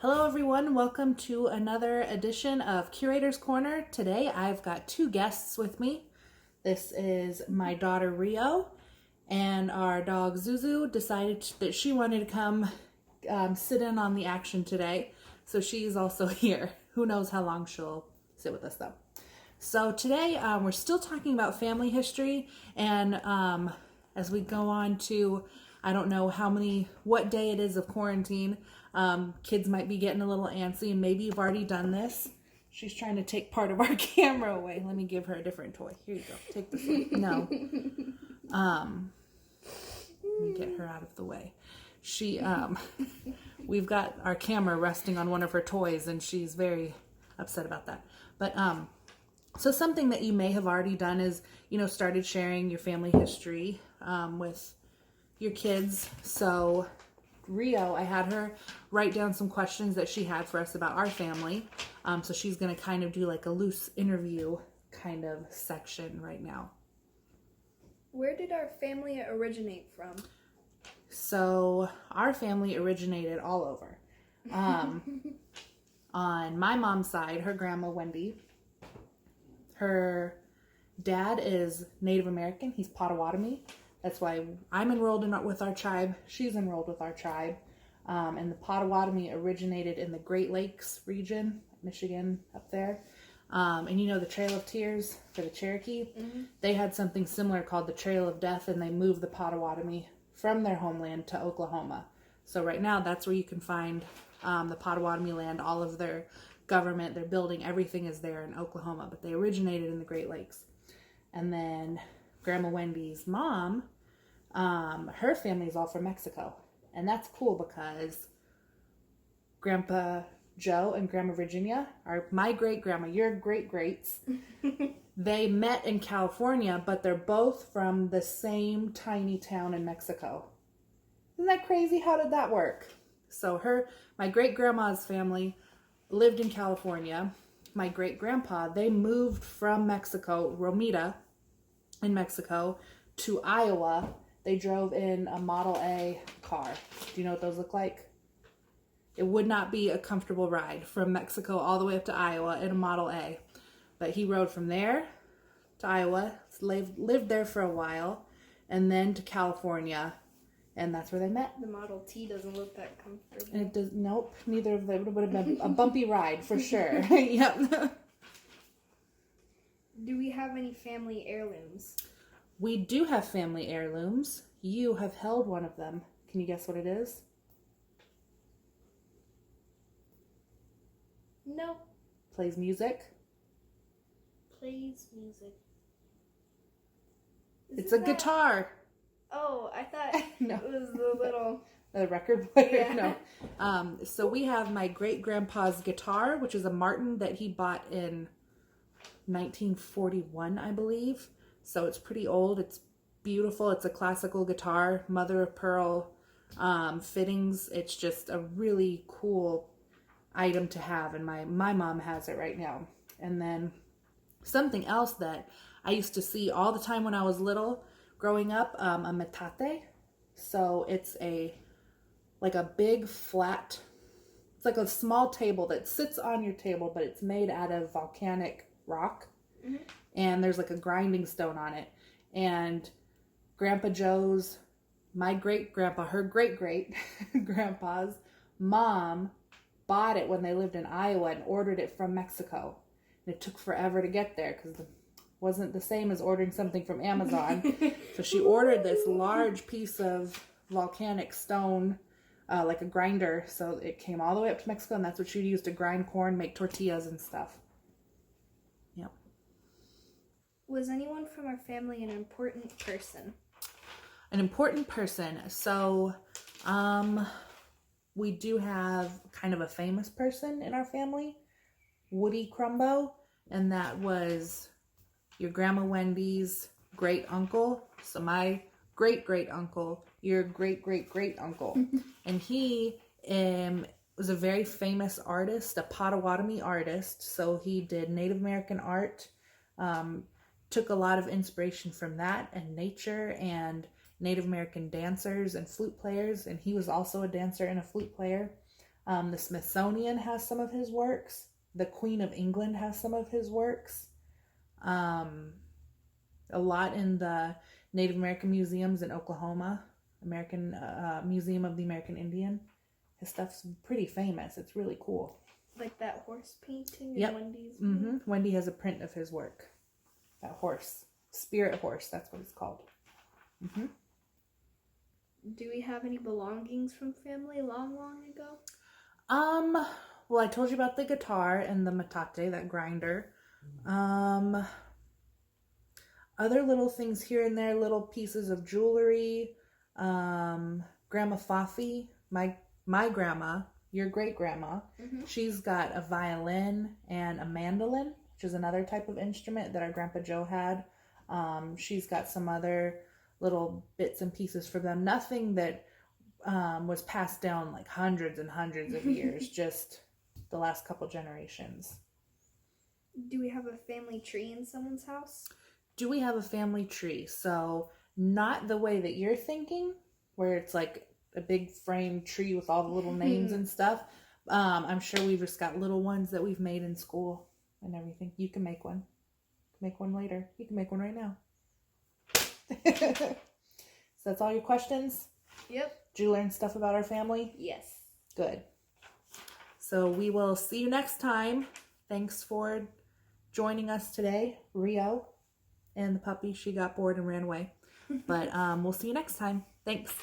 Hello everyone, welcome to another edition of Curator's Corner. Today I've got two guests with me. This is my daughter Rio, and our dog Zuzu decided that she wanted to come sit in on the action today. So she's also here. Who knows how long she'll sit with us though. So today we're still talking about family history, and as we go on to, I don't know what day it is of quarantine. Kids might be getting a little antsy, and maybe you've already done this. She's trying to take part of our camera away. Let me give her a different toy. Here you go. Take this one. No. Let me get her out of the way. We've got our camera resting on one of her toys, and she's very upset about that. But, so something that you may have already done is, started sharing your family history, with your kids. So Rio, I had her write down some questions that she had for us about our family. So she's going to kind of do like a loose interview kind of section right now. Where did our family originate from? So our family originated all over. On my mom's side, her grandma Wendy, her dad is Native American. He's Potawatomi. That's why I'm enrolled with our tribe. She's enrolled with our tribe. And the Potawatomi originated in the Great Lakes region, Michigan, up there. And the Trail of Tears for the Cherokee? Mm-hmm. They had something similar called the Trail of Death, and they moved the Potawatomi from their homeland to Oklahoma. So right now, that's where you can find the Potawatomi land. All of their government, their building, everything is there in Oklahoma. But they originated in the Great Lakes. And then Grandma Wendy's mom, her family is all from Mexico. And that's cool because Grandpa Joe and Grandma Virginia are my great-grandma, your great-greats. They met in California, but they're both from the same tiny town in Mexico. Isn't that crazy? How did that work? So my great-grandma's family lived in California. My great-grandpa, they moved from Mexico, Romita, in Mexico, to Iowa. They drove in a Model A car. Do you know what those look like? It would not be a comfortable ride from Mexico all the way up to Iowa in a Model A. But he rode from there to Iowa, lived there for a while, and then to California, and that's where they met. The Model T doesn't look that comfortable. And it does. Nope, neither of them. It would have been a bumpy ride for sure. Yep. Do we have any family heirlooms? We do have family heirlooms. You have held one of them. Can you guess what it is? No. Plays music. Plays music. It's a guitar. Oh, I thought No. It was the little... The record player? Yeah. No. So we have my great-grandpa's guitar, which is a Martin that he bought in 1941, I believe. So it's pretty old. It's beautiful. It's a classical guitar, mother of pearl fittings. It's just a really cool item to have, and my mom has it right now. And then something else that I used to see all the time when I was little, growing up, a metate. So it's like a big flat, it's like a small table that sits on your table, but it's made out of volcanic rock. Mm-hmm. And there's like a grinding stone on it. And Grandpa Joe's, my great-grandpa, her great-great-grandpa's mom bought it when they lived in Iowa and ordered it from Mexico. And it took forever to get there because it wasn't the same as ordering something from Amazon. So she ordered this large piece of volcanic stone, like a grinder. So it came all the way up to Mexico, and that's what she'd use to grind corn, make tortillas and stuff. Yep. Was anyone from our family an important person? An important person. So, we do have kind of a famous person in our family, Woody Crumbo, and that was your Grandma Wendy's great uncle. So my great great uncle, your great great great uncle, and he was a very famous artist, a Potawatomi artist. So he did Native American art. Took a lot of inspiration from that and nature and Native American dancers and flute players, and he was also a dancer and a flute player. The Smithsonian has some of his works. The Queen of England has some of his works. A lot in the Native American museums in Oklahoma, American Museum of the American Indian. His stuff's pretty famous. It's really cool. Like that horse painting Yep. in Wendy's. Wendy has a print of his work. That horse. Spirit horse, that's what it's called. Do we have any belongings from family long ago? Well, I told you about the guitar and the metate, that grinder. Other little things here and there, little pieces of jewelry. Grandma Fafi, my grandma, your great grandma, she's got a violin and a mandolin, which is another type of instrument that our Grandpa Joe had. She's got some other little bits and pieces for them. Nothing that was passed down like hundreds and hundreds of years, just the last couple generations. Do we have a family tree in someone's house? Do we have a family tree? So not the way that you're thinking, where it's like a big frame tree with all the little names and stuff. I'm sure we've just got little ones that we've made in school and everything. You can make one. Make one later. You can make one right now. So that's all your questions? Yep. Did you learn stuff about our family? Yes. Good. So we will see you next time. Thanks for joining us today, Rio. And the puppy, she got bored and ran away. But we'll see you next time. Thanks.